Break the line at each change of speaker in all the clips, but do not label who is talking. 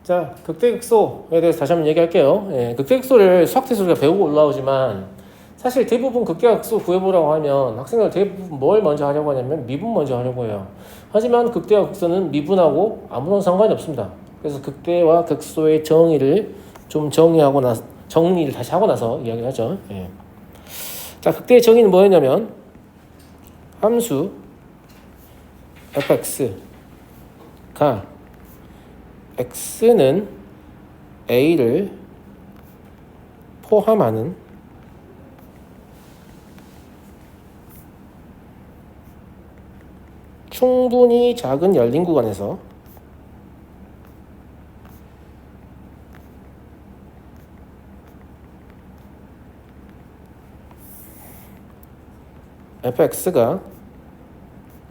자, 극대극소에 대해서 다시 한번 얘기할게요. 예, 극대극소를 수학테스트 우리가 배우고 올라오지만 사실 대부분 극대극소 구해보라고 하면 학생들 대부분 뭘 먼저 하려고 하냐면 미분 먼저 하려고 해요. 하지만 극대와 극소는 미분하고 아무런 상관이 없습니다. 그래서 극대와 극소의 정의를 좀 정리를 다시 하고 나서 이야기를 하죠. 예. 자, 극대의 정의는 뭐였냐면 함수 fx가 x는 a를 포함하는 충분히 작은 열린 구간에서 fx가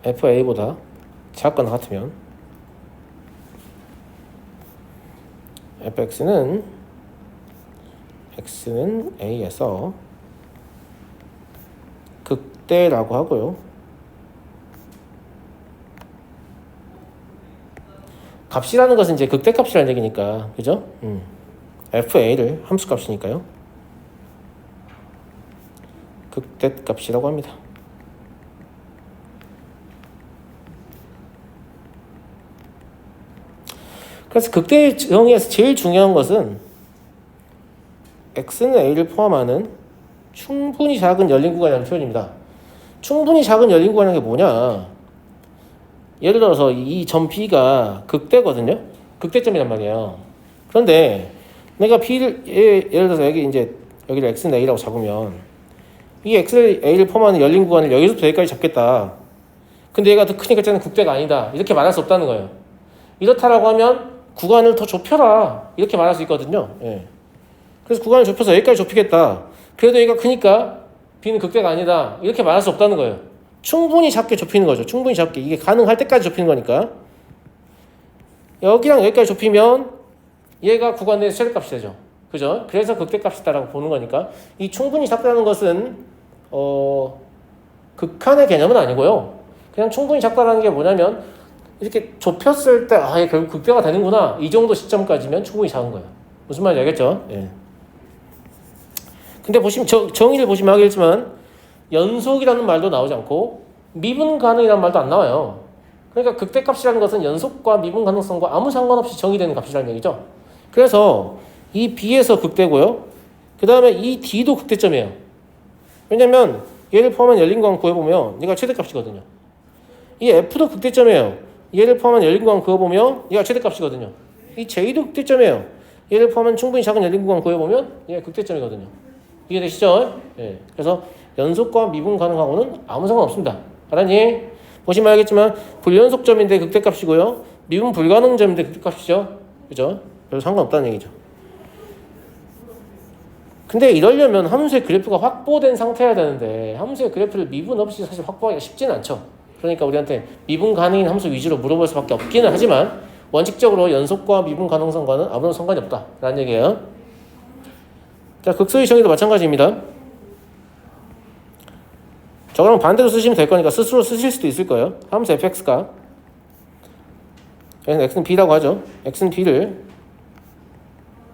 fa보다 작거나 같으면 fx는 x는 a에서 극대라고 하고요. 값이라는 것은 이제 극대값이라는 얘기니까, 그죠? fa를 함수값이니까요. 극대값이라고 합니다. 그래서 극대 정의에서 제일 중요한 것은 x는 a를 포함하는 충분히 작은 열린 구간이라는 표현입니다. 충분히 작은 열린 구간이라는 게 뭐냐? 예를 들어서 이 점 B가 극대거든요. 극대점이란 말이에요. 그런데 내가 B를 예를 들어서 여기를 x는 a라고 잡으면 이 x를 a를 포함하는 열린 구간을 여기서부터 여기까지 잡겠다. 근데 얘가 더 크니까 쟤는 극대가 아니다. 이렇게 말할 수 없다는 거예요. 이렇다라고 하면 구간을 더 좁혀라. 이렇게 말할 수 있거든요. 예. 그래서 구간을 좁혀서 여기까지 좁히겠다. 그래도 얘가 크니까 B는 극대가 아니다. 이렇게 말할 수 없다는 거예요. 충분히 작게 좁히는 거죠. 충분히 작게. 이게 가능할 때까지 좁히는 거니까. 여기랑 여기까지 좁히면 얘가 구간 내에서 최대값이 되죠. 그죠? 그래서 극대값이다라고 보는 거니까 이 충분히 작다는 것은 극한의 개념은 아니고요. 그냥 충분히 작다라는 게 뭐냐면 이렇게 좁혔을 때 얘 결국 극대가 되는구나. 이 정도 시점까지면 충분히 작은 거예요. 무슨 말인지 알겠죠? 예. 근데 보시면 정의를 보시면 알겠지만 연속이라는 말도 나오지 않고 미분 가능이라는 말도 안 나와요. 그러니까 극대값이라는 것은 연속과 미분 가능성과 아무 상관없이 정의되는 값이라는 얘기죠. 그래서 이 B에서 극대고요. 그 다음에 이 D도 극대점이에요. 왜냐면 얘를 포함한 열린 구간 구해보면 얘가 최대값이거든요. 이 F도 극대점이에요. 얘를 포함한 열린 구간 그어보면 얘가 최대값이거든요. 이 J도 극대점이에요. 얘를 포함한 충분히 작은 열린 구간 그어보면 얘가 극대점이거든요. 이해되시죠? 예. 그래서 연속과 미분 가능하고는 아무 상관없습니다. 알았니? 보시면 알겠지만 불연속점인데 극대값이고요. 미분 불가능점인데 극대값이죠. 그죠? 별로 상관없다는 얘기죠. 근데 이러려면 함수의 그래프가 확보된 상태여야 되는데 함수의 그래프를 미분 없이 사실 확보하기가 쉽지는 않죠. 그러니까 우리한테 미분 가능인 함수 위주로 물어볼 수밖에 없기는 하지만 원칙적으로 연속과 미분 가능성과는 아무런 상관이 없다라는 얘기예요. 자, 극소의 정의도 마찬가지입니다. 저거랑 반대로 쓰시면 될 거니까 스스로 쓰실 수도 있을 거예요. 함수 fx가 여기는 x는 b라고 하죠. x는 b를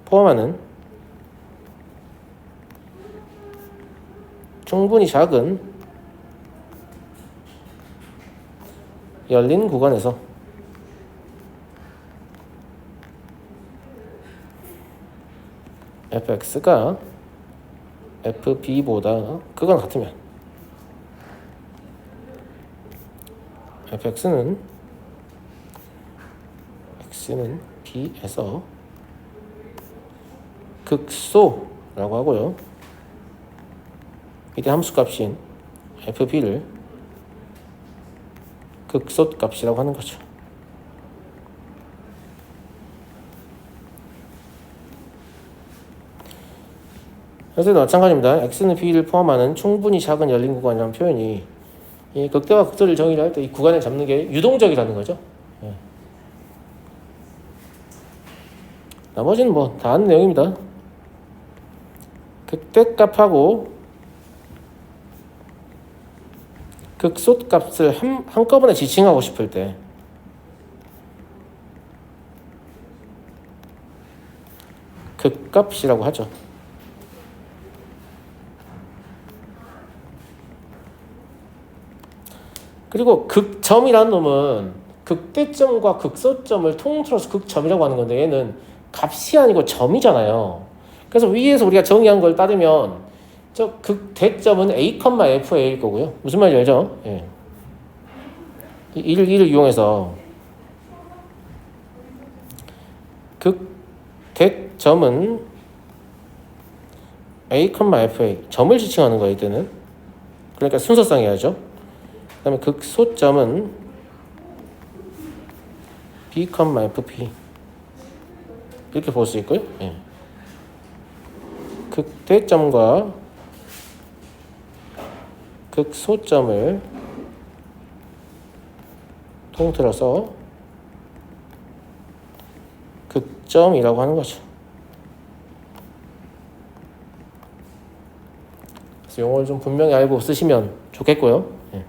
포함하는 충분히 작은 열린 구간에서 fx가 fb보다 크거나 같으면 fx는 x는 b에서 극소라고 하고요. 이때 함수값인 fb를 극소값이라고 하는 거죠. 그래서 마찬가지입니다. x는 b를 포함하는 충분히 작은 열린 구간이라는 표현이 이 극대와 극소를 정의를 할 때 이 구간을 잡는 게 유동적이라는 거죠. 예. 나머지는 뭐 다 아는 내용입니다. 극대값하고 극소값을 한꺼번에 지칭하고 싶을 때 극값이라고 하죠. 그리고 극점이라는 놈은 극대점과 극소점을 통틀어서 극점이라고 하는 건데 얘는 값이 아니고 점이잖아요. 그래서 위에서 우리가 정의한 걸 따르면 저 극대점은 a, fa일 거고요. 무슨 말인지 알죠? 예. 이를 이용해서 극대점은 a, fa 점을 지칭하는 거예요. 이때는 그러니까 순서상 해야죠. 그 다음에 극소점은 b, fp 이렇게 볼 수 있고요. 예. 극대점과 극소점을 통틀어서 극점이라고 하는 거죠. 그래서 용어를 좀 분명히 알고 쓰시면 좋겠고요. 예.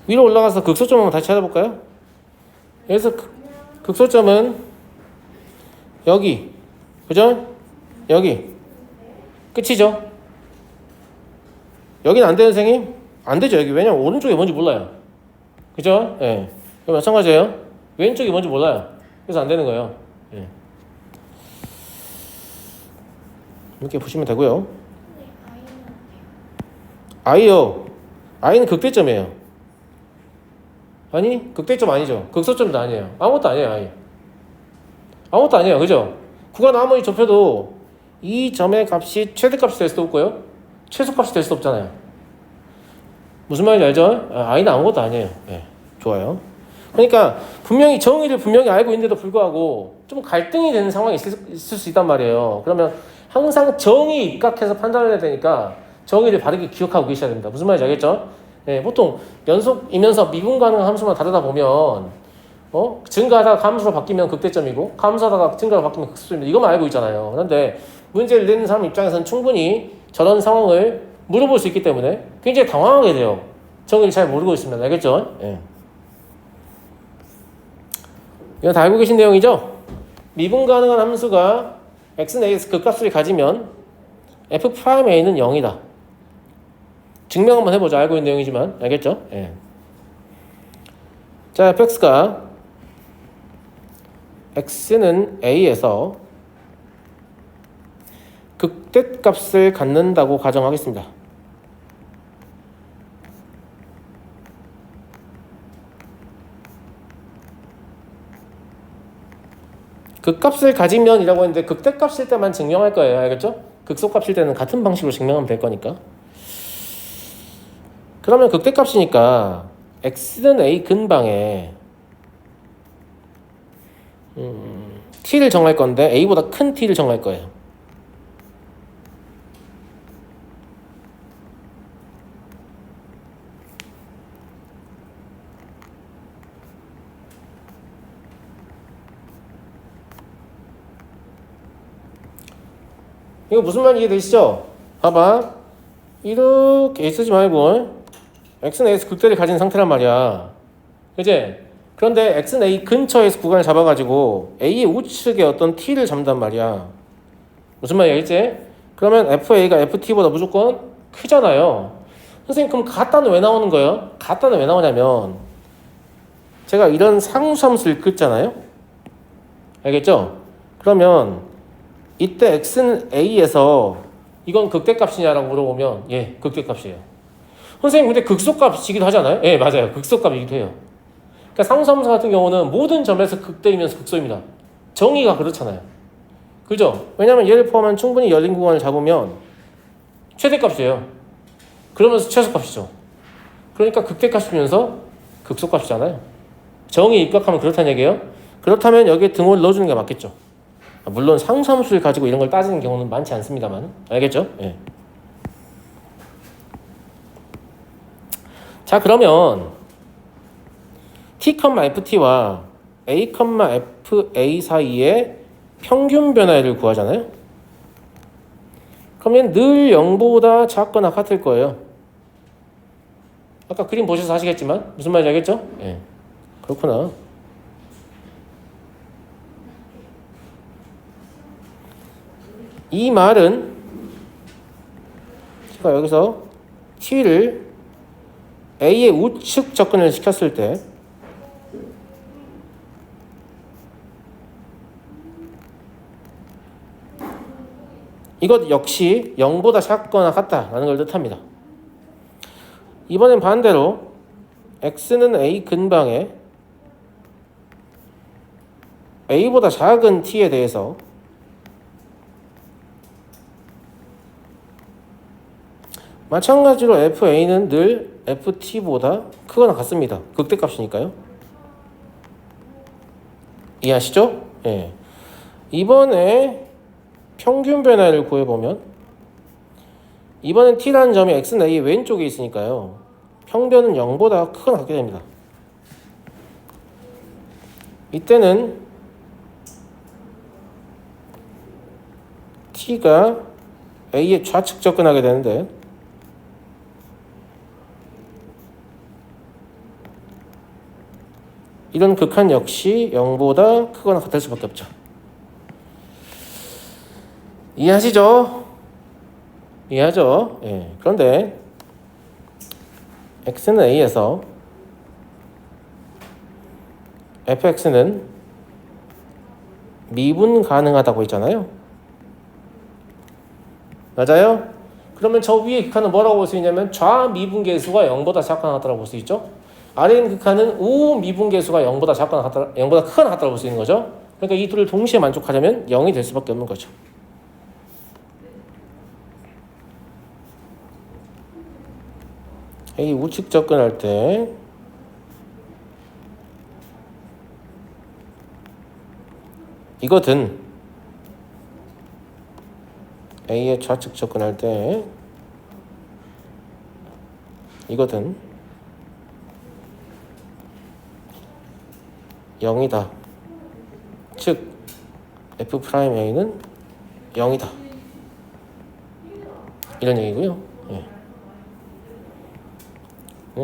위로 올라가서 극소점 한번 다시 찾아볼까요? 여기서 극소점은 여기, 그죠? 여기 끝이죠? 여기는 안 되는 선생님? 안 되죠. 여기 왜냐면 오른쪽이 뭔지 몰라요. 그죠? 예. 마찬가지예요. 왼쪽이 뭔지 몰라요. 그래서 안 되는 거예요. 예. 이렇게 보시면 되고요. I요. I는 극대점이에요. 아니 극대점 아니죠. 극소점도 아니에요. 아무것도 아니에요. I. 아무것도 아니에요. 그죠? 구간 아무리 좁혀도 이 점의 값이 최대값이 될 수도 없고요. 최소값이 될 수도 없잖아요. 무슨 말인지 알죠? I는 아무것도 아니에요. 네, 좋아요. 그러니까 분명히 정의를 분명히 알고 있는데도 불구하고 좀 갈등이 되는 상황이 있을 수 있단 말이에요. 그러면 항상 정의 입각해서 판단을 해야 되니까 정의를 바르게 기억하고 계셔야 됩니다. 무슨 말인지 알겠죠? 네, 보통 연속이면서 미분 가능한 함수만 다르다 보면 증가하다가 감수로 바뀌면 극대점이고 감수하다가 증가로 바뀌면 극소점이고 이것만 알고 있잖아요. 그런데 문제를 내는 사람 입장에서는 충분히 저런 상황을 물어볼 수 있기 때문에 굉장히 당황하게 돼요. 정의를 잘 모르고 있으면. 알겠죠? 예. 이건 다 알고 계신 내용이죠? 미분 가능한 함수가 x는 a에서 극값을 가지면 f'a는 0이다. 증명 한번 해보자. 알고 있는 내용이지만. 알겠죠? 예. 자, fx가 x는 a에서 극대값을 갖는다고 가정하겠습니다. 극값을 가지면이라고 했는데 극대값일 때만 증명할 거예요. 알겠죠? 극소값일 때는 같은 방식으로 증명하면 될 거니까. 그러면 극대값이니까 x는 a 근방에 t를 정할 건데 a보다 큰 t를 정할 거예요. 이거 무슨 말인지 이해되시죠? 봐봐. 이렇게 쓰지 말고 x는 a에서 극대를 가진 상태란 말이야. 그치? 그런데 x는 a 근처에서 구간을 잡아가지고 a의 우측에 어떤 t를 잡는단 말이야. 무슨 말이야, 알겠지? 그러면 fa가 ft보다 무조건 크잖아요. 선생님, 그럼 같다는 왜 나오는 거예요? 같다는 왜 나오냐면 제가 이런 상수함수를 긋잖아요. 알겠죠? 그러면 이때 x는 a에서 이건 극대값이냐라고 물어보면 예, 극대값이에요. 선생님, 근데 극소값이기도 하잖아요. 예, 맞아요. 극소값이기도 해요. 그러니까 상수함수 같은 경우는 모든 점에서 극대이면서 극소입니다. 정의가 그렇잖아요. 그죠? 왜냐면 얘를 포함한 충분히 열린 구간을 잡으면 최대값이에요. 그러면서 최소값이죠. 그러니까 극대값이면서 극소값이잖아요. 정의 입각하면 그렇다는 얘기예요. 그렇다면 여기에 등호를 넣어주는 게 맞겠죠. 물론 상수함수를 가지고 이런 걸 따지는 경우는 많지 않습니다만. 알겠죠? 예. 자, 그러면 t, ft와 a, fa 사이의 평균 변화를 구하잖아요. 그러면 늘 0보다 작거나 같을 거예요. 아까 그림 보셔서 아시겠지만 무슨 말인지 알겠죠? 예. 그렇구나. 이 말은 제가 여기서 t를 a의 우측 접근을 시켰을 때 이것 역시 0보다 작거나 같다라는 걸 뜻합니다. 이번엔 반대로 x는 a 근방에 a보다 작은 t에 대해서 마찬가지로 fa는 늘 ft보다 크거나 같습니다. 극대값이니까요. 이해하시죠? 예. 이번에 평균 변화를 구해보면 이번엔 t라는 점이 x는 a의 왼쪽에 있으니까요. 평변은 0보다 크거나 같게 됩니다. 이때는 t가 a의 좌측 접근하게 되는데 이런 극한 역시 0보다 크거나 같을 수밖에 없죠. 이해하시죠? 이해하죠? 예. 그런데 x는 a에서 fx는 미분 가능하다고 했잖아요. 맞아요? 그러면 저 위에 극한은 뭐라고 볼 수 있냐면 좌미분계수가 0보다 작거나 같다고 볼 수 있죠. 아래 있는 극한은 우미분계수가 0보다 작거나 같다, 0보다 크거나 같다고 볼 수 있는 거죠. 그러니까 이 둘을 동시에 만족하려면 0이 될 수밖에 없는 거죠. A 우측 접근할 때 이거든 A의 좌측 접근할 때 이거든 0이다. 즉 F'A는 0이다. 이런 얘기고요. 예.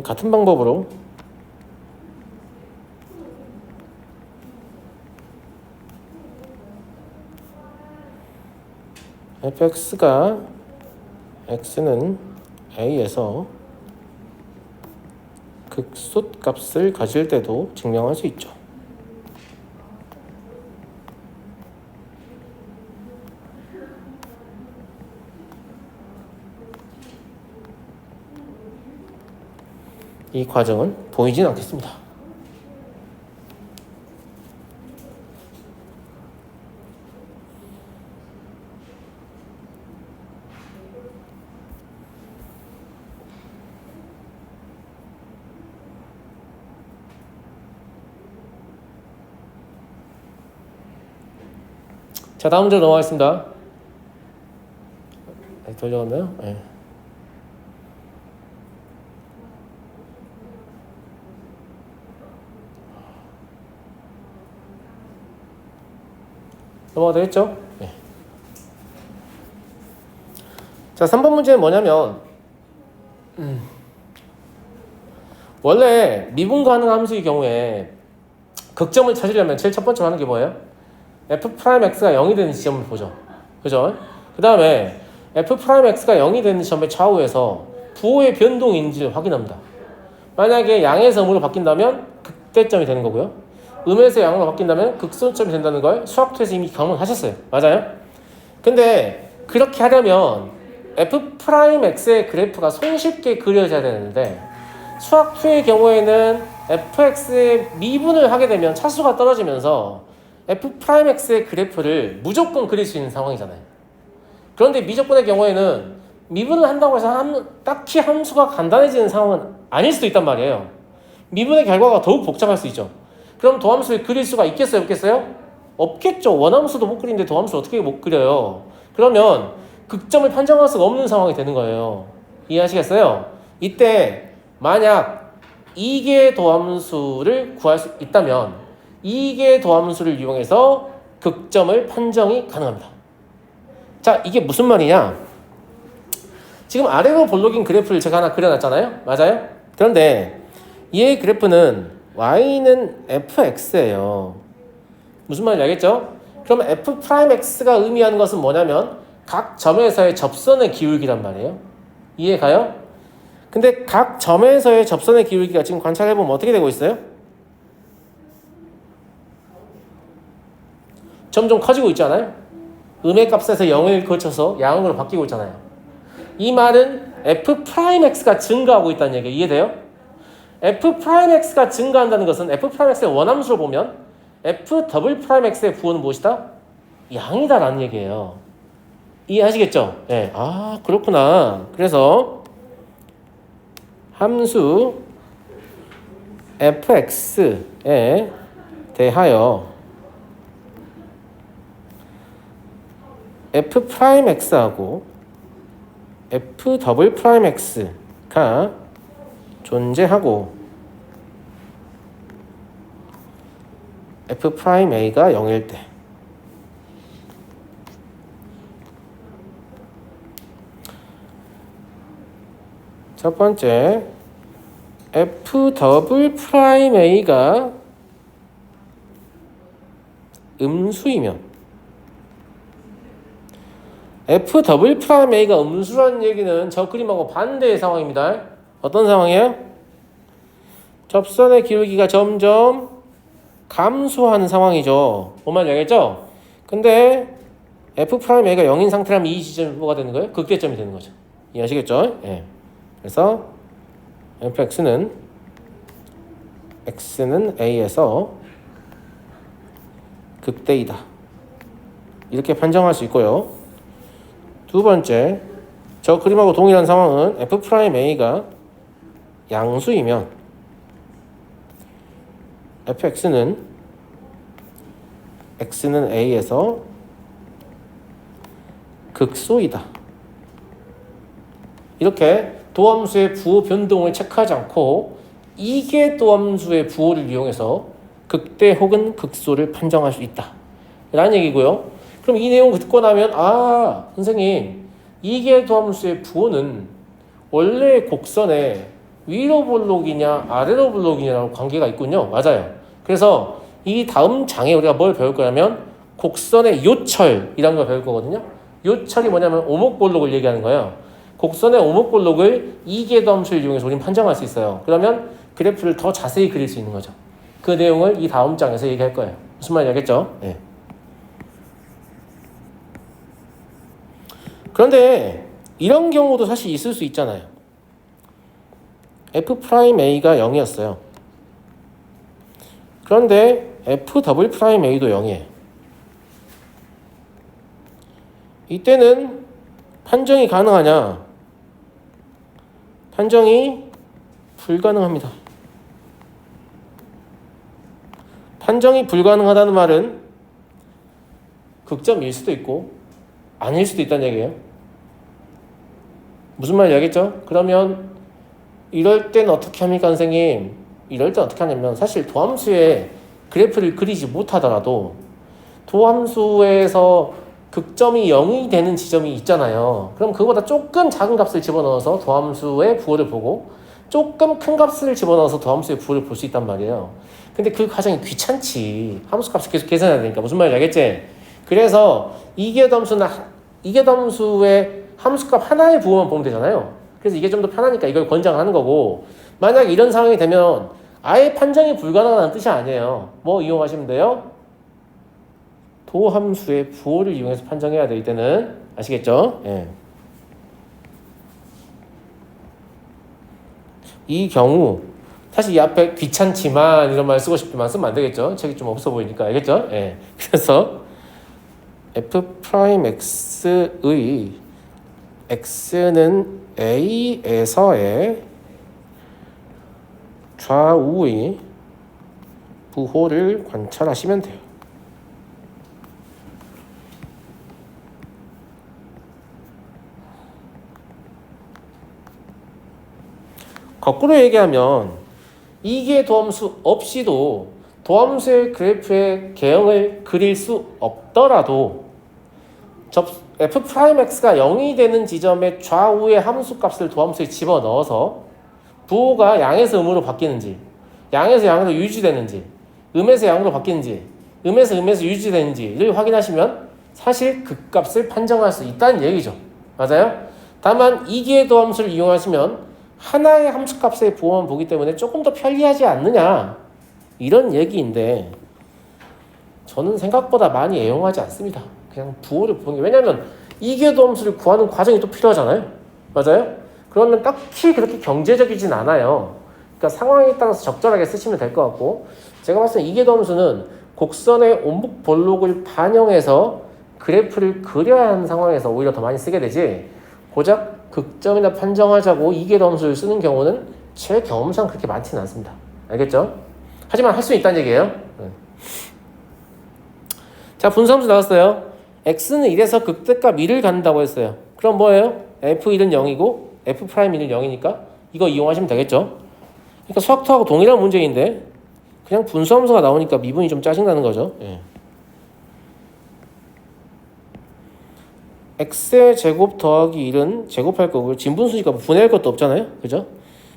같은 방법으로 fx가 x는 a에서 극소값을 가질 때도 증명할 수 있죠. 이 과정은 보이진 않겠습니다. 자, 다음 문제로 넘어가겠습니다. 돌려갔나요? 네. 넘어가도 되겠죠? 네. 자, 3번 문제는 뭐냐면 원래 미분 가능 함수의 경우에 극점을 찾으려면 제일 첫 번째로 하는 게 뭐예요? f'x가 0이 되는 지점을 보죠. 그죠? 그 다음에 f'x가 0이 되는 지점의 좌우에서 부호의 변동인지를 확인합니다. 만약에 양에서 음으로 바뀐다면 극대점이 되는 거고요. 음에서 양으로 바뀐다면 극소점이 된다는 걸 수학투에서 이미 경험하셨어요. 맞아요? 근데 그렇게 하려면 f'x의 그래프가 손쉽게 그려져야 되는데 수학2의 경우에는 fx의 미분을 하게 되면 차수가 떨어지면서 f'x의 그래프를 무조건 그릴 수 있는 상황이잖아요. 그런데 미적분의 경우에는 미분을 한다고 해서 딱히 함수가 간단해지는 상황은 아닐 수도 있단 말이에요. 미분의 결과가 더욱 복잡할 수 있죠. 그럼 도함수를 그릴 수가 있겠어요? 없겠어요? 없겠죠. 원함수도 못 그리는데 도함수를 어떻게 못 그려요? 그러면 극점을 판정할 수가 없는 상황이 되는 거예요. 이해하시겠어요? 이때 만약 이계 도함수를 구할 수 있다면 이계 도함수를 이용해서 극점을 판정이 가능합니다. 자, 이게 무슨 말이냐? 지금 아래로 볼록인 그래프를 제가 하나 그려놨잖아요. 맞아요? 그런데 이 그래프는 y는 fx예요. 무슨 말인지 알겠죠? 그러면 f'x가 의미하는 것은 뭐냐면 각 점에서의 접선의 기울기란 말이에요. 이해가요? 근데 각 점에서의 접선의 기울기가 지금 관찰해보면 어떻게 되고 있어요? 점점 커지고 있잖아요. 음의 값에서 0을 거쳐서 양으로 바뀌고 있잖아요. 이 말은 f'x가 증가하고 있다는 얘기예요. 이해돼요? f'x가 증가한다는 것은 f'x의 원함수로 보면 f'x의 부호는 무엇이다? 양이다라는 얘기예요. 이해하시겠죠? 네. 아, 그렇구나. 그래서 함수 fx에 대하여 f'x하고 f'x가 존재하고 f'a가 0일 때 첫 번째 f'a가 음수이면 f'a가 음수라는 얘기는 저 그림하고 반대의 상황입니다. 어떤 상황이에요? 접선의 기울기가 점점 감소하는 상황이죠. 뭔 말인지 알겠죠? 근데 f'a가 0인 상태라면 이 지점이 뭐가 되는 거예요? 극대점이 되는 거죠. 이해하시겠죠? 예. 그래서 fx는 x는 a에서 극대이다. 이렇게 판정할 수 있고요. 두 번째, 저 그림하고 동일한 상황은 f'a가 양수이면 fx는 x는 a에서 극소이다. 이렇게 도함수의 부호 변동을 체크하지 않고 이계 도함수의 부호를 이용해서 극대 혹은 극소를 판정할 수 있다 라는 얘기고요. 그럼 이 내용 듣고 나면 아, 선생님, 이계 도함수의 부호는 원래 곡선에 위로 볼록이냐 아래로 볼록이냐라고 관계가 있군요. 맞아요. 그래서 이 다음 장에 우리가 뭘 배울 거냐면 곡선의 요철이라는 걸 배울 거거든요. 요철이 뭐냐면 오목볼록을 얘기하는 거예요. 곡선의 오목볼록을 이계 도함수를 이용해서 우리는 판정할 수 있어요. 그러면 그래프를 더 자세히 그릴 수 있는 거죠. 그 내용을 이 다음 장에서 얘기할 거예요. 무슨 말인지 알겠죠? 네. 그런데 이런 경우도 사실 있을 수 있잖아요. f'a가 0이었어요. 그런데 f'a도 0이에요. 이때는 판정이 가능하냐? 판정이 불가능합니다. 판정이 불가능하다는 말은 극점일 수도 있고 아닐 수도 있다는 얘기예요. 무슨 말인지 알겠죠? 그러면 이럴 땐 어떻게 합니까, 선생님? 이럴 땐 어떻게 하냐면 사실 도함수의 그래프를 그리지 못하더라도 도함수에서 극점이 0이 되는 지점이 있잖아요. 그럼 그거보다 조금 작은 값을 집어넣어서 도함수의 부호를 보고 조금 큰 값을 집어넣어서 도함수의 부호를 볼 수 있단 말이에요. 근데 그 과정이 귀찮지. 함수 값을 계속 계산해야 되니까. 무슨 말인지 알겠지? 그래서 이계도함수의 함수값 하나의 부호만 보면 되잖아요. 그래서 이게 좀 더 편하니까 이걸 권장하는 거고, 만약 이런 상황이 되면 아예 판정이 불가능하다는 뜻이 아니에요. 뭐 이용하시면 돼요? 도함수의 부호를 이용해서 판정해야 될 때는 아시겠죠? 예. 이 경우 사실 이 앞에 귀찮지만 이런 말 쓰고 싶지만 쓰면 안 되겠죠? 책이 좀 없어 보이니까 알겠죠? 예. 그래서 f'x의 x는 a에서의 좌우의 부호를 관찰하시면 돼요. 거꾸로 얘기하면 이게 도함수 없이도 도함수의 그래프의 개형을 그릴 수 없더라도 f'x가 0이 되는 지점의 좌우의 함수값을 도함수에 집어넣어서 부호가 양에서 음으로 바뀌는지, 양에서 양으로 유지되는지, 음에서 양으로 바뀌는지, 음에서 유지되는지를 확인하시면 사실 그 값을 판정할 수 있다는 얘기죠. 맞아요? 다만 이기의 도함수를 이용하시면 하나의 함수값의 부호만 보기 때문에 조금 더 편리하지 않느냐, 이런 얘기인데 저는 생각보다 많이 애용하지 않습니다. 그냥 부호를 보는 게, 왜냐면 이기의 도함수를 구하는 과정이 또 필요하잖아요. 맞아요? 그러면 딱히 그렇게 경제적이진 않아요. 그러니까 상황에 따라서 적절하게 쓰시면 될 것 같고, 제가 봤을 때 이기의 도함수는 곡선의 온목 볼록을 반영해서 그래프를 그려야 하는 상황에서 오히려 더 많이 쓰게 되지, 고작 극점이나 판정하자고 이기의 도함수를 쓰는 경우는 제 경험상 그렇게 많지는 않습니다. 알겠죠? 하지만 할 수 있다는 얘기예요. 자, 분수함수 나왔어요. x는 1에서 극대값 1을 갖는다고 했어요. 그럼 뭐예요? f1은 0이고 f'1은 0이니까 이거 이용하시면 되겠죠. 그러니까 수학토하고 동일한 문제인데 그냥 분수함수가 나오니까 미분이 좀 짜증나는 거죠. 예. x의 제곱 더하기 1은 제곱할 거고요. 진분수니까 분해할 것도 없잖아요. 그죠?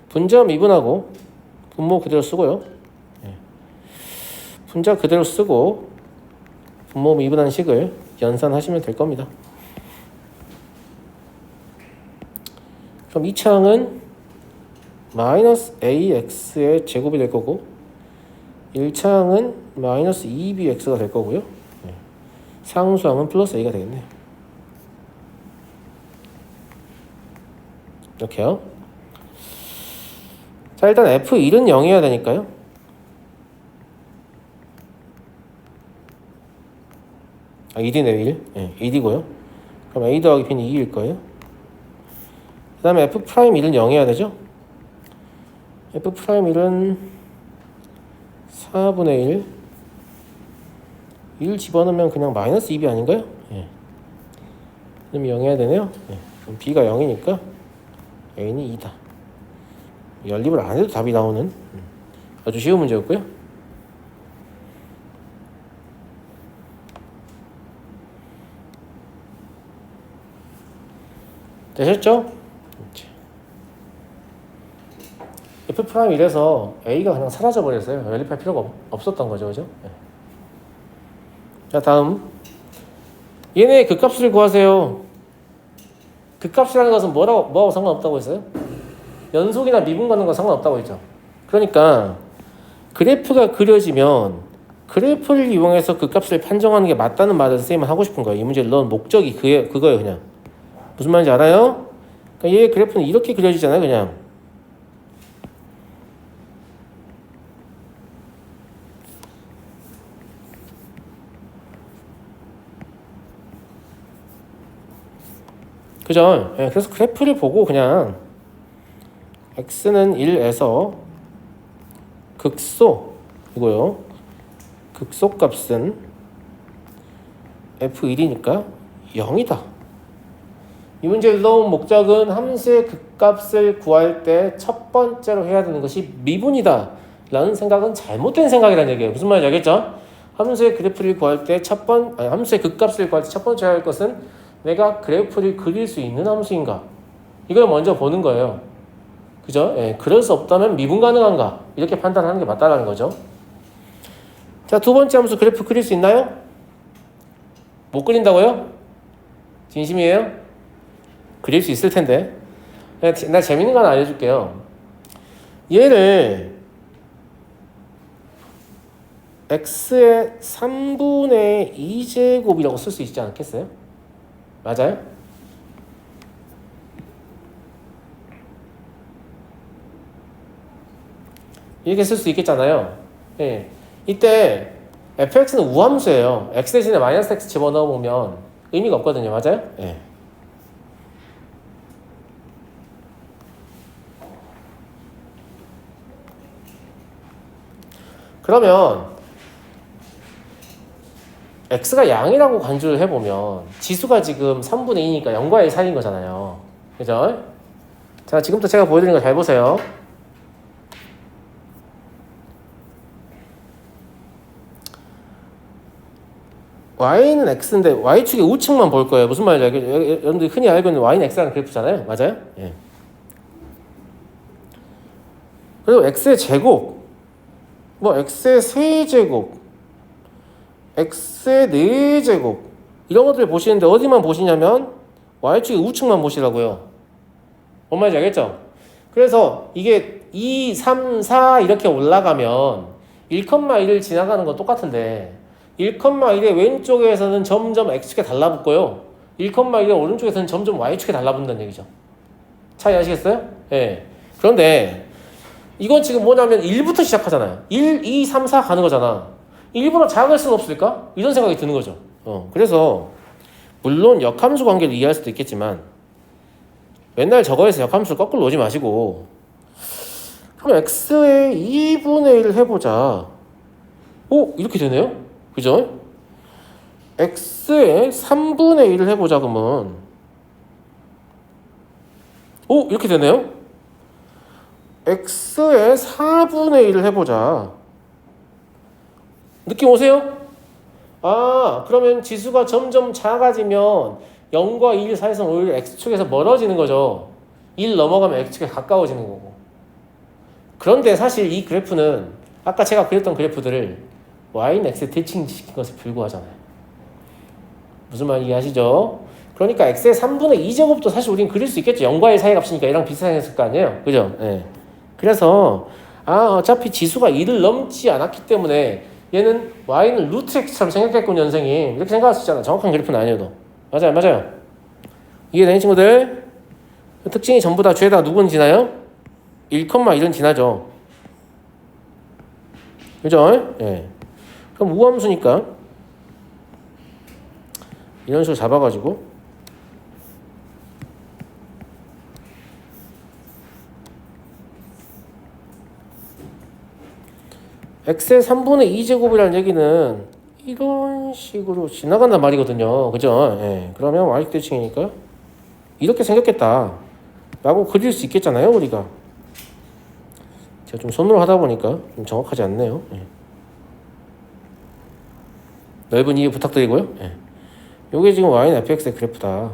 분자 미분하고 분모 그대로 쓰고요. 예. 분자 그대로 쓰고 분모 미분한 식을 연산하시면 될 겁니다. 그럼 이 창은 마이너스 ax의 제곱이 될 거고 1창은 마이너스 2bx가 될 거고요. 네. 상수함은 플러스 a가 되겠네요. 이렇게요. 자, 일단 f1은 0이어야 되니까요. 아, 1이네요. 1. 네, 1이고요. 그럼 a 더하기 b는 2일 거예요. 그 다음에 f'1은 0이어야 되죠. f'1은 4분의 1. 1 집어넣으면 그냥 마이너스 2b 아닌가요? 예. 그럼 0이어야 되네요. 예. 그럼 b가 0이니까 a는 2다. 연립을 안 해도 답이 나오는 아주 쉬운 문제였고요. 되셨죠? F'이래서 A가 그냥 사라져 버렸어요. 연립할 필요가 없었던 거죠. 그죠? 네. 자, 다음. 얘네 극값을 구하세요. 극값이라는 것은 뭐하고 상관없다고 했어요? 연속이나 미분 가는 건 상관없다고 했죠. 그러니까 그래프가 그려지면 그래프를 이용해서 극값을 판정하는 게 맞다는 말을 선생님은 하고 싶은 거예요. 이 문제를 넣은 목적이 그거예요. 그냥. 무슨 말인지 알아요? 그러니까 얘 그래프는 이렇게 그려지잖아요. 그냥. 그죠? 예, 그래서 그래프를 보고 그냥 x는 1에서 극소이고요. 극소값은 f1이니까 0이다. 이 문제를 넣은 목적은 함수의 극값을 구할 때 첫 번째로 해야 되는 것이 미분이다 라는 생각은 잘못된 생각이라는 얘기예요. 무슨 말인지 알겠죠? 함수의 그래프를 구할 때 함수의 극값을 구할 때 첫 번째 할 것은 내가 그래프를 그릴 수 있는 함수인가, 이걸 먼저 보는 거예요. 그죠? 예, 그럴 수 없다면 미분 가능한가, 이렇게 판단하는 게 맞다라는 거죠. 자, 두 번째 함수 그래프 그릴 수 있나요? 못 그린다고요? 진심이에요? 그릴 수 있을 텐데. 나 재밌는 거 하나 알려줄게요. 얘를 x의 3분의 2제곱이라고 쓸 수 있지 않겠어요? 맞아요? 이렇게 쓸 수 있겠잖아요. 예. 이때 fx는 우함수예요. x 대신에 마이너스 x 집어넣어 보면 의미가 없거든요. 맞아요? 예. 그러면 x가 양이라고 간주를 해보면 지수가 지금 3분의 2니까 0과 1 사이인 거잖아요. 그죠? 자, 지금부터 제가 보여드리는 거 잘 보세요. y는 x인데 y축의 우측만 볼 거예요. 무슨 말인지 알겠죠? 여러분들이 흔히 알고 있는 y는 x라는 그래프잖아요. 맞아요? 예. 그리고 x의 제곱, 뭐 x의 세제곱, x의 4제곱 이런 것들을 보시는데 어디만 보시냐면 y축의 우측만 보시라고요. 뭔 말인지 알겠죠? 그래서 이게 2, 3, 4 이렇게 올라가면 1,1을 지나가는 건 똑같은데 1,1의 왼쪽에서는 점점 x축에 달라붙고요. 1,1의 오른쪽에서는 점점 y축에 달라붙는다는 얘기죠. 차이 아시겠어요? 예. 그런데 이건 지금 뭐냐면 1부터 시작하잖아요. 1, 2, 3, 4 가는 거잖아. 일부러 작을 수는 없을까? 이런 생각이 드는 거죠. 그래서 물론 역함수 관계를 이해할 수도 있겠지만 맨날 저거에서 역함수를 거꾸로 놓지 마시고 그럼 x의 2분의 1을 해보자. 오, 이렇게 되네요? 그죠? x의 3분의 1을 해보자 그러면 오, 이렇게 되네요? x의 4분의 1을 해보자. 느낌 오세요? 아, 그러면 지수가 점점 작아지면 0과 1 사이에서는 오히려 x축에서 멀어지는 거죠. 1 넘어가면 x축에 가까워지는 거고. 그런데 사실 이 그래프는 아까 제가 그렸던 그래프들을 y는 x에 대칭시킨 것에 불과하잖아요. 무슨 말인지 이해하시죠? 그러니까 x의 3분의 2제곱도 사실 우리는 그릴 수 있겠죠. 0과 1 사이 값이니까 얘랑 비슷했을 거 아니에요. 그죠? 네. 그래서 어차피 지수가 2를 넘지 않았기 때문에 얘는 y는 루트 x처럼 생각했군요, 선생님. 이렇게 생각할 수 있잖아. 정확한 그래프는 아니어도. 맞아요, 맞아요. 이해되는 친구들? 특징이 전부 다 죄다 누구는 지나요? 1,1은 지나죠. 그죠? 예. 네. 그럼 우함수니까 이런 식으로 잡아가지고 x의 3분의 2제곱이라는 얘기는 이런 식으로 지나간단 말이거든요. 그죠? 예. 그러면 y 대칭이니까 이렇게 생겼겠다 라고 그릴 수 있겠잖아요, 우리가. 제가 좀 손으로 하다 보니까 좀 정확하지 않네요. 예. 넓은 이해 부탁드리고요. 예. 요게 지금 y는 fx의 그래프다.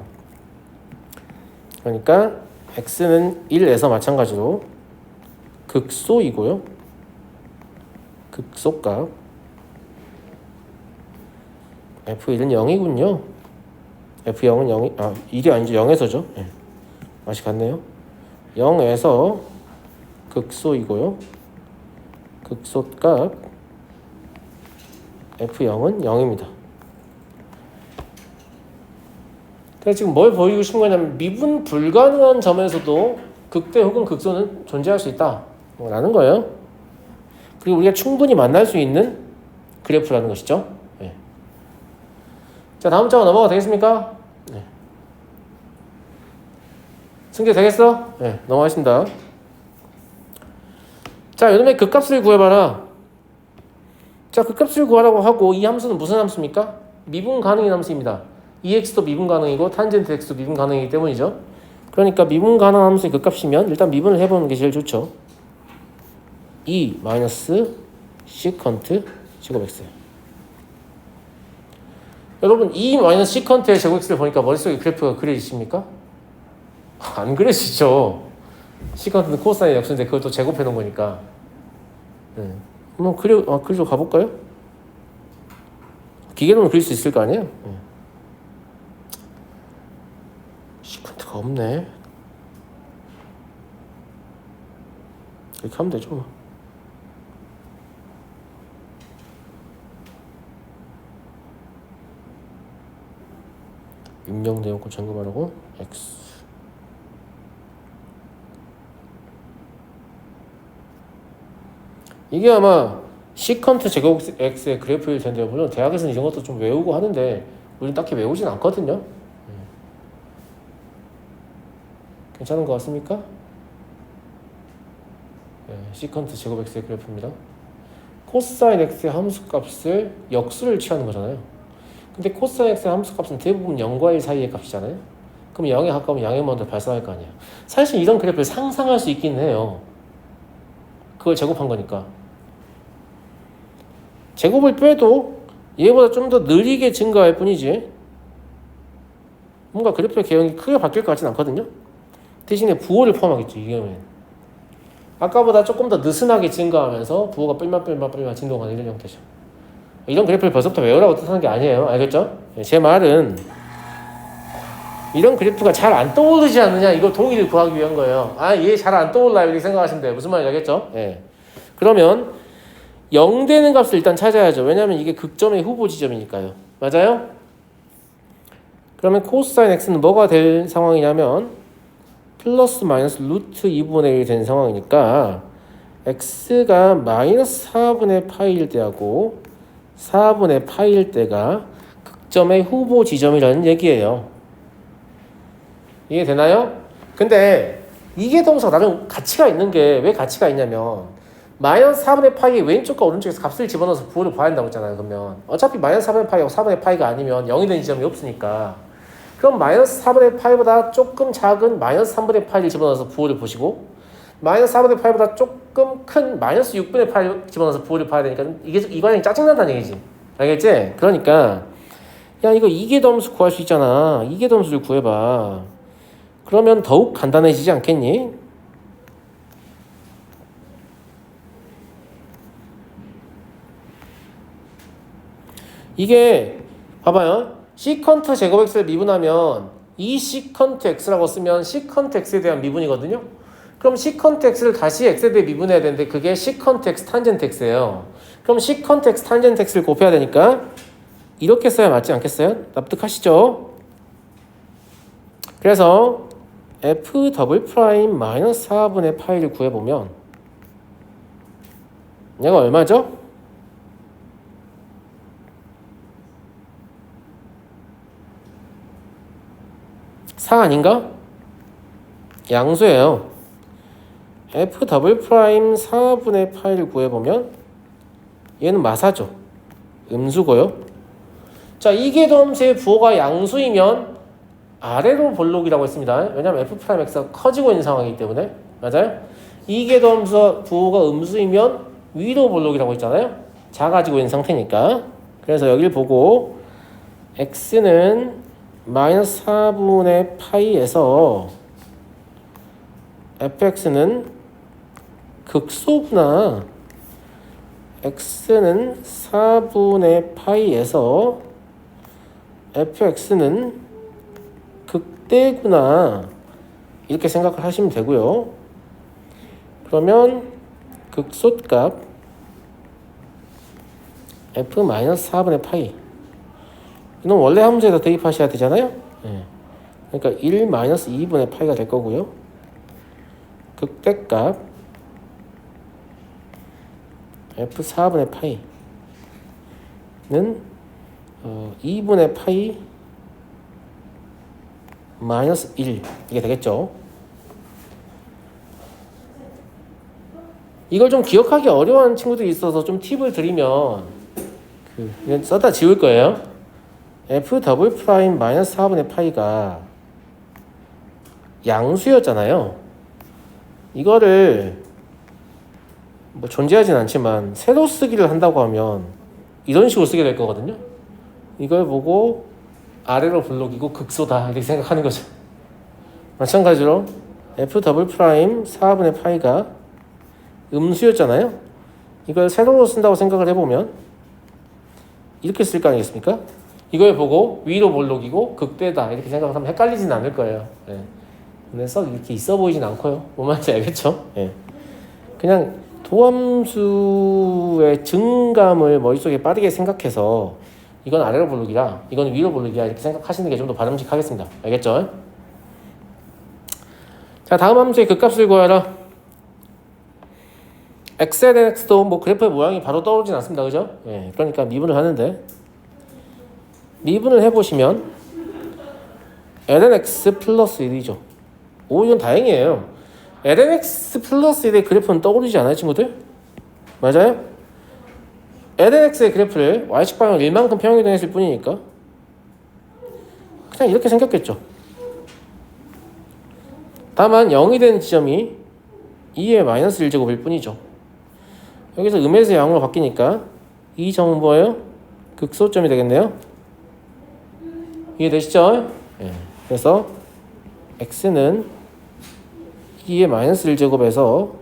그러니까 x는 1에서 마찬가지로 극소이고요. 극소값 f1은 0이군요. f0은 0이 1이 아니죠. 0에서죠. 예. 맛이 같네요. 0에서 극소이고요. 극소값 f0은 0입니다. 그래서 지금 뭘 보이고 싶은 거냐면 미분 불가능한 점에서도 극대 혹은 극소는 존재할 수 있다 라는 거예요. 그리고 우리가 충분히 만날 수 있는 그래프라는 것이죠. 네. 자, 다음 장으로 넘어가도 되겠습니까? 네. 승계 되겠어? 네, 넘어가겠습니다. 자, 이놈의 극값을 구해봐라. 자, 극값을 구하라고 하고 이 함수는 무슨 함수입니까? 미분 가능인 함수입니다. EX도 미분 가능이고 탄젠트 X도 미분 가능이기 때문이죠. 그러니까 미분 가능 함수의 극값이면 일단 미분을 해보는 게 제일 좋죠. 2 마이너스 시컨트 제곱 X. 여러분 2 마이너스 시컨트의 제곱 X를 보니까 머릿속에 그래프가 그려지십니까? 안 그려지죠. 시컨트는 코사인 X인데 그걸 또 제곱해 놓은 거니까. 네. 한번 그려 가볼까요? 기계로는 그릴 수 있을 거 아니에요? 네. 시컨트가 없네. 이렇게 하면 되죠. 입력 내용과 점검하라고 X. 이게 아마 시컨트 제곱 X의 그래프일 텐데요. 물론 대학에서는 이런 것도 좀 외우고 하는데 우리는 딱히 외우진 않거든요. 괜찮은 것 같습니까? 네, 시컨트 제곱 X의 그래프입니다. 코사인 X의 함수값을 역수를 취하는 거잖아요. 근데 코사인 X의 함수값은 대부분 0과 1 사이의 값이잖아요. 그럼 0에 가까우면 양의 먼저 발생할 거 아니에요. 사실 이런 그래프를 상상할 수 있긴 해요. 그걸 제곱한 거니까. 제곱을 빼도 얘보다 좀 더 느리게 증가할 뿐이지 뭔가 그래프의 개형이 크게 바뀔 것 같진 않거든요. 대신에 부호를 포함하겠죠. 이 경우에는 아까보다 조금 더 느슨하게 증가하면서 부호가 뿔만 진동하는 이런 형태죠. 이런 그래프를 벌써부터 외우라고 뜻하는 게 아니에요. 알겠죠? 제 말은 이런 그래프가 잘 안 떠오르지 않느냐 이거 동의를 구하기 위한 거예요. 아, 얘 잘 안 떠올라요 이렇게 생각하시면 돼요. 무슨 말인지 알겠죠? 예. 그러면 0 되는 값을 일단 찾아야죠. 왜냐하면 이게 극점의 후보 지점이니까요. 맞아요? 그러면 코사인 x는 뭐가 될 상황이냐면 플러스 마이너스 루트 2분의 1이 된 상황이니까 x가 마이너스 4분의 파이일 때하고 4분의 파이일 때가 극점의 후보 지점이라는 얘기예요. 이해되나요? 근데 이게 동사가 나름 가치가 있는 게 왜 가치가 있냐면 마이너스 4분의 파이의 왼쪽과 오른쪽에서 값을 집어넣어서 부호를 봐야 한다고 했잖아요. 그러면 어차피 마이너스 4분의 파이하고 4분의 파이가 아니면 0이 되는 지점이 없으니까 그럼 마이너스 4분의 파이보다 조금 작은 마이너스 3분의 파이를 집어넣어서 부호를 보시고 마이너스 4분의 파이보다 조금 큰 마이너스 6분의 파이를 집어넣어서 부호를 봐야 되니까 이 과정이 짜증난다는 얘기지. 알겠지? 그러니까 야 이거 이계덤수 구할 수 있잖아. 이계덤수를 구해봐. 그러면 더욱 간단해지지 않겠니? 이게 봐봐요. 시컨트 제곱 x를 미분하면 이 시컨트 x라고 쓰면 시컨트 x에 대한 미분이거든요. 그럼 시컨트 x를 다시 x에 대해 미분해야 되는데 그게 시컨트 x 탄젠트 x예요. 그럼 시컨트 x 탄젠트 x를 곱해야 되니까 이렇게 써야 맞지 않겠어요? 납득하시죠? 그래서 f 더블 프라임 마이너스 4분의 파이를 구해보면 얘가 얼마죠? 4 아닌가? 양수예요. f 더블 프라임 4분의 파이를 구해보면 얘는 마사죠. 음수고요. 자, 이계덤수의 부호가 양수이면 아래로 볼록이라고 했습니다. 왜냐하면 f 프라임 x가 커지고 있는 상황이기 때문에. 맞아요? 이계덤수 부호가 음수이면 위로 볼록이라고 했잖아요. 작아지고 있는 상태니까. 그래서 여기를 보고 x는 마이너스 4분의 파이에서 fx는 극소구나. x는 4분의 파이에서 fx는 극대구나. 이렇게 생각을 하시면 되고요. 그러면 극소값 f-4분의 파이 이건 원래 함수에다 대입하셔야 되잖아요. 네. 그러니까 1-2분의 파이가 될 거고요. 극대값 f4분의 파이는 2분의 파이 마이너스 1 이게 되겠죠. 이걸 좀 기억하기 어려운 친구들이 있어서 좀 팁을 드리면 이건 써다 지울 거예요. f 더블 프라임 마이너스 4분의 파이가 양수였잖아요. 이거를 뭐 존재하진 않지만 새로 쓰기를 한다고 하면 이런 식으로 쓰게 될 거거든요. 이걸 보고 아래로 블록이고 극소다 이렇게 생각하는 거죠. 마찬가지로 f 더블 프라임 4분의 파이가 음수였잖아요. 이걸 세로로 쓴다고 생각을 해보면 이렇게 쓸 거 아니겠습니까? 이걸 보고 위로 볼록이고 극대다 이렇게 생각하면 헷갈리진 않을 거예요. 예. 근데 썩 이렇게 있어 보이진 않고요. 뭔 말인지 알겠죠? 예. 그냥 도함수의 증감을 머릿속에 빠르게 생각해서 이건 아래로 볼록이라 이건 위로 볼록이야 이렇게 생각하시는 게 좀 더 바람직하겠습니다. 알겠죠? 자, 다음 함수의 극값을 구하라. x에 대한 x도 뭐 그래프의 모양이 바로 떠오르진 않습니다. 그죠? 예. 그러니까 미분을 하는데 미분을 해보시면 lnx 플러스 1이죠. 오, 이건 다행이에요. lnx 플러스 1의 그래프는 떠오르지 않아요, 친구들? 맞아요? lnx의 그래프를 y축 방향 1만큼 평행이동했을 뿐이니까 그냥 이렇게 생겼겠죠. 다만 0이 되는 지점이 2의 마이너스 1제곱일 뿐이죠. 여기서 음에서 양으로 바뀌니까 이 점은 뭐예요? 극소점이 되겠네요. 이해되시죠? 예. 그래서 x는 2의 마이너스 1제곱에서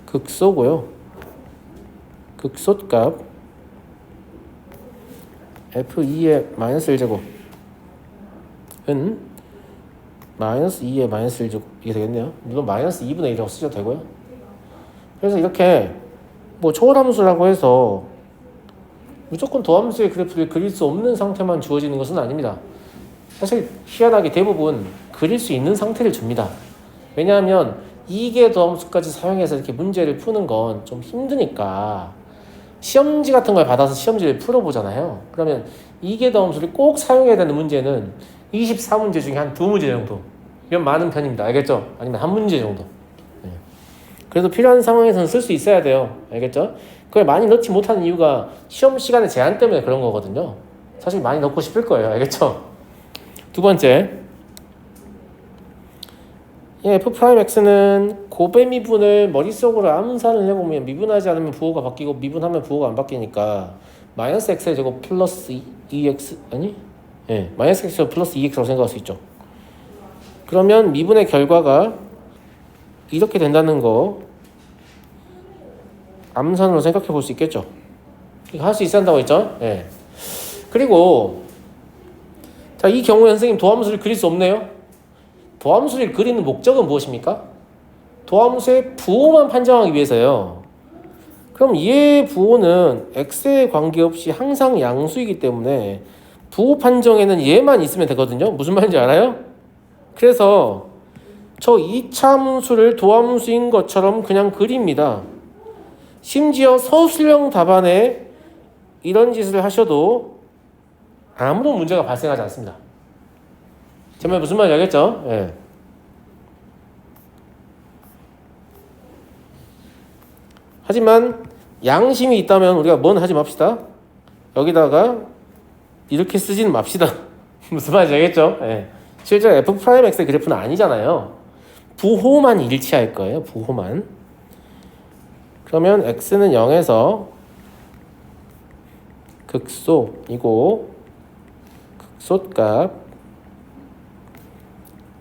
극소고요. 극소값 f2의 마이너스 1제곱은 마이너스 2의 마이너스 1제곱 이게 되겠네요. 물론 마이너스 2분의 1이라고 쓰셔도 되고요. 그래서 이렇게 뭐 초월함수라고 해서 무조건 도함수의 그래프를 그릴 수 없는 상태만 주어지는 것은 아닙니다. 사실 희한하게 대부분 그릴 수 있는 상태를 줍니다. 왜냐하면 2개 도함수까지 사용해서 이렇게 문제를 푸는 건 좀 힘드니까 시험지 같은 걸 받아서 시험지를 풀어보잖아요. 그러면 2개 도함수를 꼭 사용해야 되는 문제는 24문제 중에 한 2문제 정도. 이건 많은 편입니다. 알겠죠? 아니면 한 문제 정도. 그래서 필요한 상황에서는 쓸 수 있어야 돼요. 알겠죠? 그걸 많이 넣지 못하는 이유가 시험 시간의 제한 때문에 그런 거거든요. 사실 많이 넣고 싶을 거예요. 알겠죠? 두 번째, f'x는 고배 미분을 머릿속으로 암산을 해보면 미분하지 않으면 부호가 바뀌고 미분하면 부호가 안 바뀌니까 마이너스 x의 제곱 플러스 2x 아니? 예, 마이너스 x 플러스 2x라고 생각할 수 있죠. 그러면 미분의 결과가 이렇게 된다는 거 암산으로 생각해 볼 수 있겠죠. 이거 할 수 있어야 한다고 했죠. 예. 그리고 자, 이 경우에 선생님 도함수를 그릴 수 없네요. 도함수를 그리는 목적은 무엇입니까? 도함수의 부호만 판정하기 위해서요. 그럼 얘의 부호는 x에 관계없이 항상 양수이기 때문에 부호 판정에는 얘만 있으면 되거든요. 무슨 말인지 알아요? 그래서 저 이차함수를 도함수인 것처럼 그냥 그립니다. 심지어 서술형 답안에 이런 짓을 하셔도 아무런 문제가 발생하지 않습니다. 제 말 무슨 말인지 알겠죠? 예. 하지만 양심이 있다면 우리가 뭔 하지 맙시다. 여기다가 이렇게 쓰지는 맙시다. 무슨 말인지 알겠죠? 예. 실제 f'x의 그래프는 아니잖아요. 부호만 일치할 거예요. 부호만. 그러면 x는 0에서 극소이고 극소값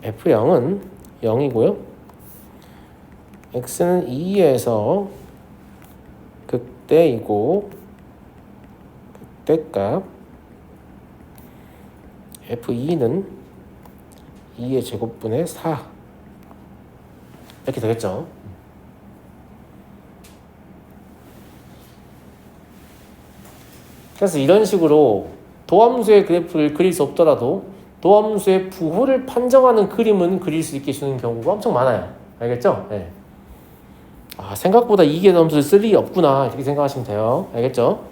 f0은 0이고요. x는 2에서 극대이고 극대값 f2는 2의 제곱분의 4 이렇게 되겠죠. 그래서 이런 식으로 도함수의 그래프를 그릴 수 없더라도 도함수의 부호를 판정하는 그림은 그릴 수 있게 주는 경우가 엄청 많아요. 알겠죠? 네. 아, 생각보다 이게 도함수를 쓸 일이 없구나 이렇게 생각하시면 돼요. 알겠죠?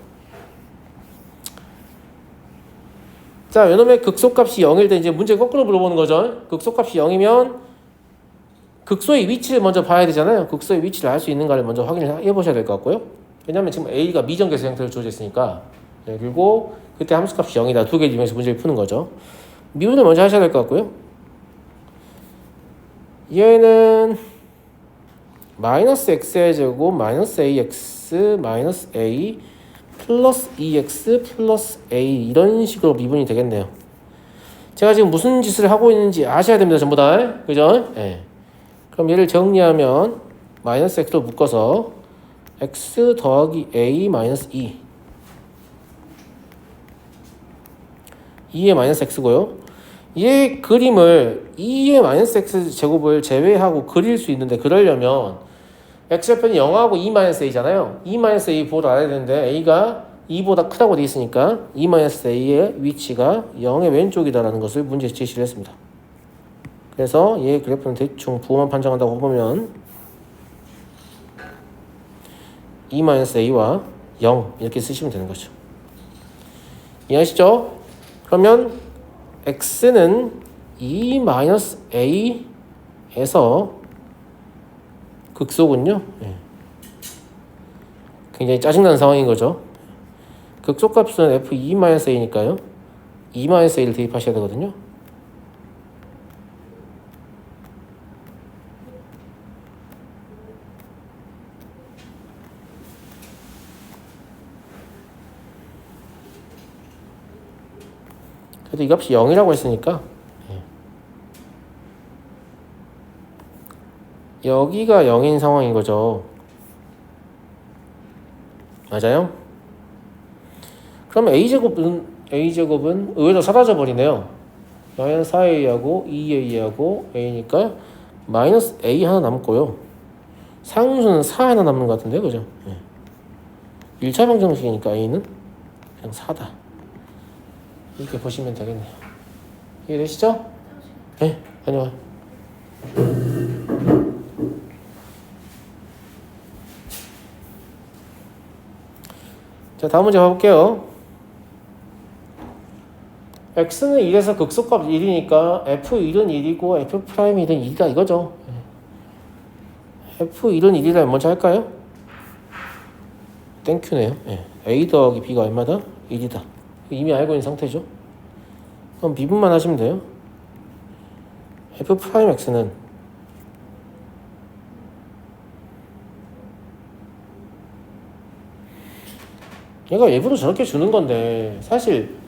자, 요놈의 극소값이 0일 때 이제 문제 거꾸로 물어보는 거죠. 극소값이 0이면 극소의 위치를 먼저 봐야 되잖아요. 극소의 위치를 알 수 있는가를 먼저 확인을 해보셔야 될 것 같고요. 왜냐하면 지금 A가 미정계수 형태로 주어져 있으니까. 네, 그리고 그때 함수값이 0이다. 두 개를 이용해서 문제를 푸는 거죠. 미분을 먼저 하셔야 될 것 같고요. 얘는 마이너스 x의 제곱 마이너스 ax 마이너스 a 플러스 2x 플러스 a 이런 식으로 미분이 되겠네요. 제가 지금 무슨 짓을 하고 있는지 아셔야 됩니다. 전부 다. 그죠? 네. 그럼 얘를 정리하면 마이너스 x로 묶어서 x 더하기 a 마이너스 2의 마이너스 x고요. 얘 그림을 2의 마이너스 x 제곱을 제외하고 그릴 수 있는데 그러려면 x좌표는 0하고 2 마이너스 a잖아요. 2 마이너스 a 보호를 알아야 되는데 a가 2보다 크다고 되어 있으니까 2 마이너스 a의 위치가 0의 왼쪽이다라는 것을 문제에서 제시를 했습니다. 그래서 얘 그래프는 대충 부호만 판정한다고 보면 2 마이너스 a와 0 이렇게 쓰시면 되는 거죠. 이해하시죠? 그러면 x는 2 마이너스 a에서 극소군요. 네. 굉장히 짜증나는 상황인 거죠. 극소값은 f2 마이너스 a니까요. 2 마이너스 a를 대입하셔야 되거든요. 그래도 이 값이 0이라고 했으니까 여기가 0인 상황인 거죠. 맞아요? 그럼 a제곱은 의외로 사라져 버리네요. 마이너스 4a하고 2a하고 a니까 마이너스 a 하나 남고요. 상수는 4 하나 남는 것 같은데, 그죠? 1차 방정식이니까 a는 그냥 4다. 이렇게 보시면 되겠네요. 이해되시죠? 네, 다녀와요. 자, 다음 문제 가볼게요. x는 1에서 극소값 1이니까 f1은 1이고 f'은 1이다 이거죠. f1은 1이라 먼저 할까요? 땡큐네요. a 더하기 b가 얼마다? 1이다. 이미 알고 있는 상태죠. 그럼 미분만 하시면 돼요. f'x는 얘가 일부러 저렇게 주는 건데 사실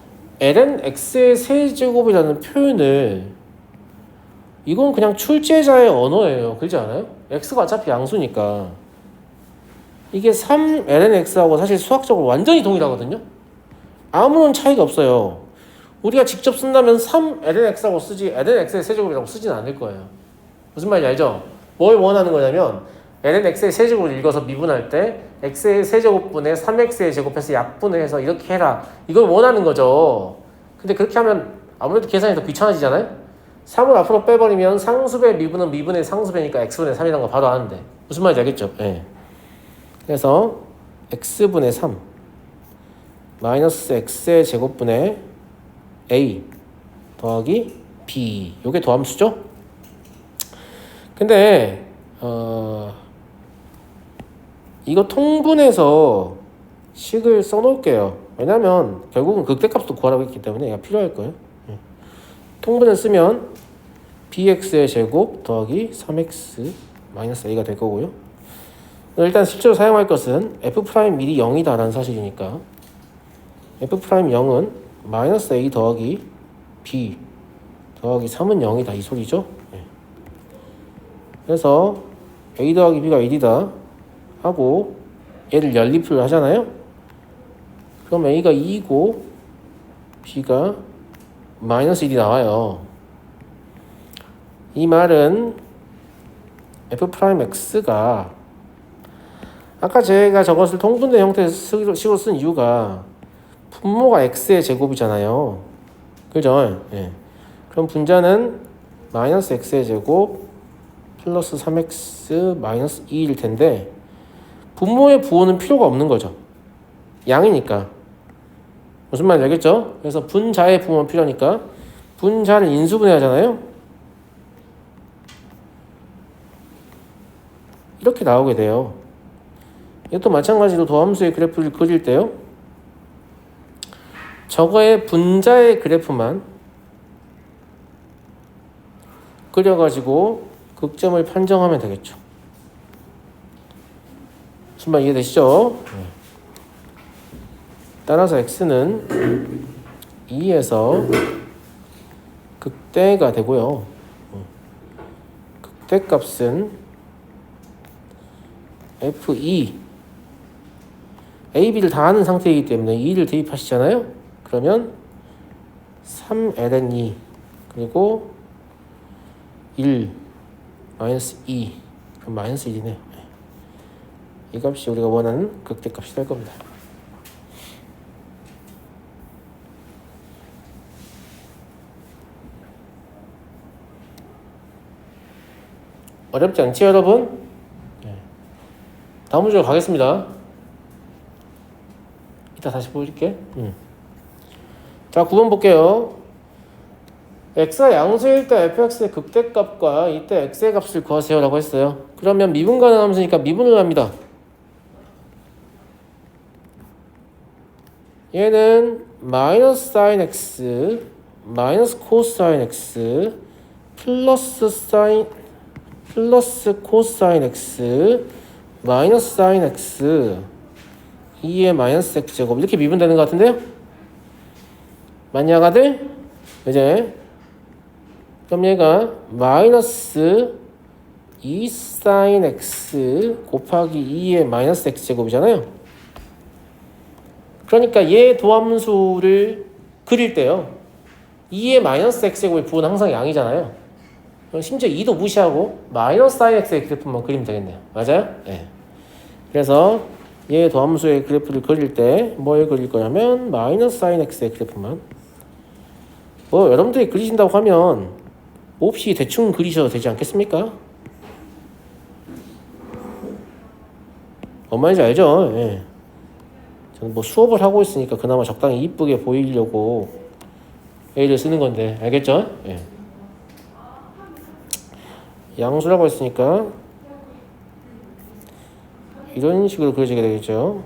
ln x의 세제곱이라는 표현을 이건 그냥 출제자의 언어예요. 그렇지 않아요? x가 어차피 양수니까 이게 3ln x하고 사실 수학적으로 완전히 동일하거든요. 아무런 차이가 없어요. 우리가 직접 쓴다면 3ln x라고 쓰지 ln x의 세제곱이라고 쓰지는 않을 거예요. 무슨 말인지 알죠? 뭘 원하는 거냐면 ln x의 세제곱을 읽어서 미분할 때 x의 세제곱분의 3x의 제곱해서 약분을 해서 이렇게 해라. 이걸 원하는 거죠. 근데 그렇게 하면 아무래도 계산이 더 귀찮아지잖아요. 3을 앞으로 빼버리면 상수배 미분은 미분의 상수배니까 x분의 3이라는 거 바로 아는데 무슨 말인지 알겠죠? 네. 그래서 x분의 3 마이너스 x의 제곱분의 a 더하기 b 요게 더함수죠? 근데 이거 통분해서 식을 써놓을게요. 왜냐면 결국은 극대값도 구하라고 했기 때문에 얘가 필요할 거예요. 통분을 쓰면 bx의 제곱 더하기 3x 마이너스 a가 될 거고요. 일단 실제로 사용할 것은 f' 미리 0이다 라는 사실이니까 f'0은 마이너스 a 더하기 b 더하기 3은 0이다 이 소리죠. 그래서 a 더하기 b가 1이다 하고 얘를 연립을 하잖아요. 그럼 a가 2이고 b가 마이너스 1이 나와요. 이 말은 f'x가 아까 제가 저것을 통분된 형태의 식으로 쓴 이유가 분모가 x의 제곱이잖아요. 그죠? 예. 그럼 분자는 마이너스 x의 제곱 플러스 3x 마이너스 2일 텐데 분모의 부호는 필요가 없는 거죠. 양이니까. 무슨 말인지 알겠죠? 그래서 분자의 부호는 필요하니까 분자를 인수분해하잖아요. 이렇게 나오게 돼요. 이것도 마찬가지로 도함수의 그래프를 그릴 때요. 저거의 분자의 그래프만 그려가지고 극점을 판정하면 되겠죠. 무슨 말 이해되시죠? 따라서 x는 2에서 극대가 되고요. 극대값은 f2 a, b를 다 아는 상태이기 때문에 2를 대입하시잖아요. 그러면 3ln2 그리고 1 마이너스 2 그럼 마이너스 1이네요. 이 값이 우리가 원하는 극대값이 될 겁니다. 어렵지 않지 여러분? 다음 문제로 가겠습니다. 이따 다시 보여줄게. 자 9번 볼게요. x가 양수일 때 fx의 극대값과 이때 x의 값을 구하세요 라고 했어요. 그러면 미분 가능함수니까 미분을 합니다. 얘는 마이너스 sin x 마이너스 코사인 x 플러스 코사인 x 마이너스 sin x 2의 마이너스 x 제곱 이렇게 미분되는 것 같은데요? 맞냐 아가들? 이제 그럼 얘가 마이너스 2 sin x 곱하기 2의 마이너스 x 제곱이잖아요. 그러니까 얘 도함수를 그릴 때요. 2의 마이너스 x 제곱의 부호는 항상 양이잖아요. 그럼 심지어 2도 무시하고 마이너스 sin x의 그래프만 그리면 되겠네요. 맞아요? 네. 그래서 얘 도함수의 그래프를 그릴 때 뭘 그릴 거냐면 마이너스 sin x의 그래프만. 뭐 여러분들이 그리신다고 하면 없이 대충 그리셔도 되지 않겠습니까? 뭔 말인지 알죠? 예. 저는 뭐 수업을 하고 있으니까 그나마 적당히 이쁘게 보이려고 A를 쓰는 건데 알겠죠? 예. 양수라고 했으니까 이런 식으로 그려지게 되겠죠.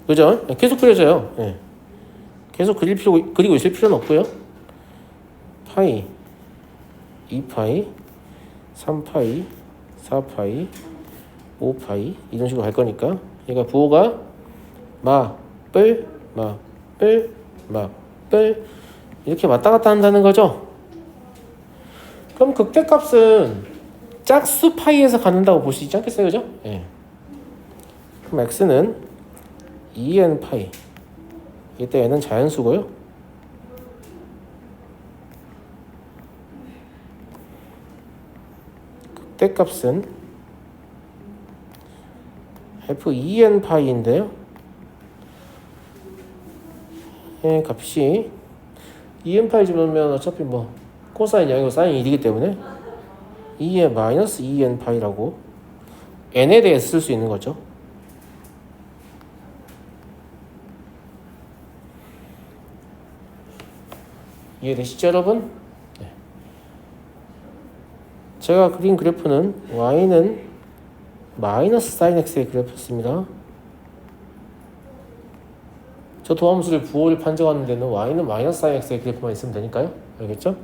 그죠? 계속 그려져요. 예. 계속 그리고 있을 필요는 없고요. 파이, 2파이, 3파이, 4파이, 5파이 이런 식으로 갈 거니까 얘가 부호가 마뿔, 마뿔, 마뿔 이렇게 왔다 갔다 한다는 거죠. 그럼 극대값은 짝수 파이에서 갖는다고 볼 수 있지 않겠어요? 그죠? 예. 그럼 x는 2n 파이 이때 n은 자연수고요. 극대값은 f2n 파이인데요. 예, 값이 2n 파이 집으면 어차피 뭐 코사인이 아니고 사인이 1이기 때문에 2의 마이너스 2n 파이라고 n에 대해 쓸 수 있는 거죠. 이해되시죠, 여러분? 네. 제가 그린 그래프는 y는 마이너스 sin x의 그래프였습니다. 저 도함수를 부호를 판정하는 데는 y는 마이너스 sin x의 그래프만 있으면 되니까요. 알겠죠?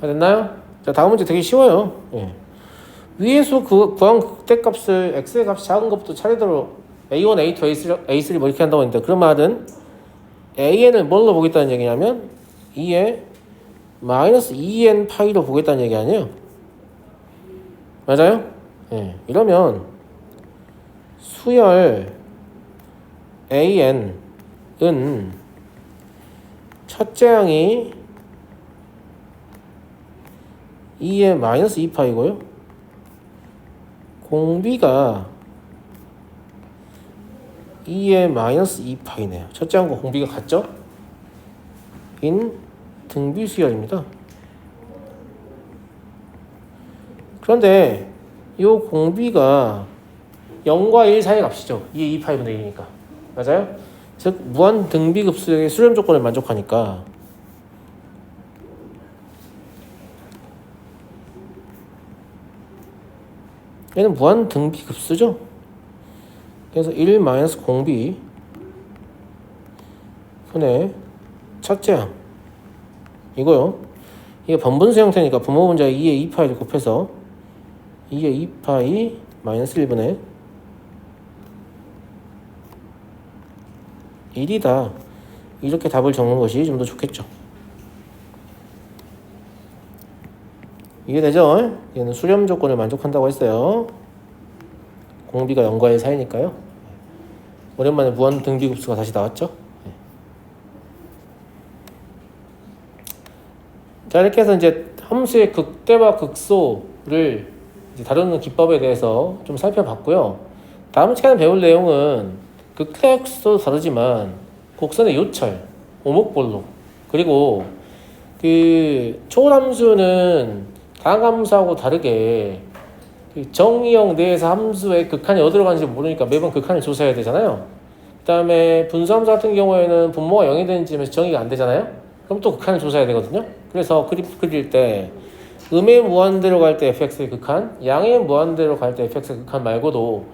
다 됐나요? 자, 다음 문제 되게 쉬워요. 예. 위에서 구한 극대값을 x의 값이 작은 것부터 차례대로 a1, a2, a3 뭐 이렇게 한다고 했는데 그 말은 an을 뭘로 보겠다는 얘기냐면 2에 마이너스 2n 파이로 보겠다는 얘기 아니에요? 맞아요? 예. 이러면 수열 an은 첫째 항이 2의 마이너스 2파이고요. 공비가 2의 마이너스 2파이네요. 첫째 항과 공비가 같죠? 인 등비수열입니다. 그런데 이 공비가 0과 1 사이의 값이죠. 2의 2파이분의 1이니까. 맞아요? 즉 무한 등비급수의 수렴 조건을 만족하니까 얘는 무한 등비급수죠. 그래서 1 마이너스 공비 분의 첫째 항 이거요. 이게 번분수 형태니까 분모분자에 2의 2파이를 곱해서 2의 2파이 마이너스 1분의 1이다. 이렇게 답을 적는 것이 좀 더 좋겠죠. 이해되죠? 얘는 수렴 조건을 만족한다고 했어요. 공비가 0과 1 사이니까요. 오랜만에 무한 등비급수가 다시 나왔죠. 자, 이렇게 해서 이제 함수의 극대와 극소를 이제 다루는 기법에 대해서 좀 살펴봤고요. 다음 시간에 배울 내용은 극대 극소도 다르지만 곡선의 요철, 오목볼록 그리고 그 초월함수는 다항함수하고 다르게 정의형 내에서 함수의 극한이 어디로 가는지 모르니까 매번 극한을 조사해야 되잖아요. 그 다음에 분수함수 같은 경우에는 분모가 0이 되는 지점에서 정의가 안 되잖아요. 그럼 또 극한을 조사해야 되거든요. 그래서 그래프 그릴 때 음의 무한대로 갈 때 fx의 극한, 양의 무한대로 갈 때 fx의 극한 말고도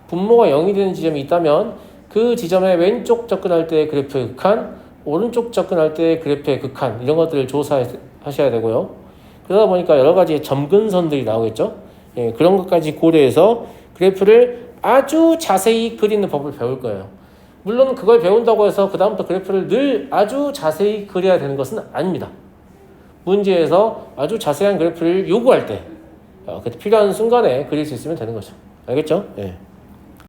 분모가 0이 되는 지점이 있다면 그 지점에 왼쪽 접근할 때 그래프의 극한, 오른쪽 접근할 때 그래프의 극한 이런 것들을 조사하셔야 되고요. 그러다 보니까 여러 가지 점근선들이 나오겠죠. 예, 그런 것까지 고려해서 그래프를 아주 자세히 그리는 법을 배울 거예요. 물론 그걸 배운다고 해서 그 다음부터 그래프를 늘 아주 자세히 그려야 되는 것은 아닙니다. 문제에서 아주 자세한 그래프를 요구할 때 필요한 순간에 그릴 수 있으면 되는 거죠. 알겠죠? 예.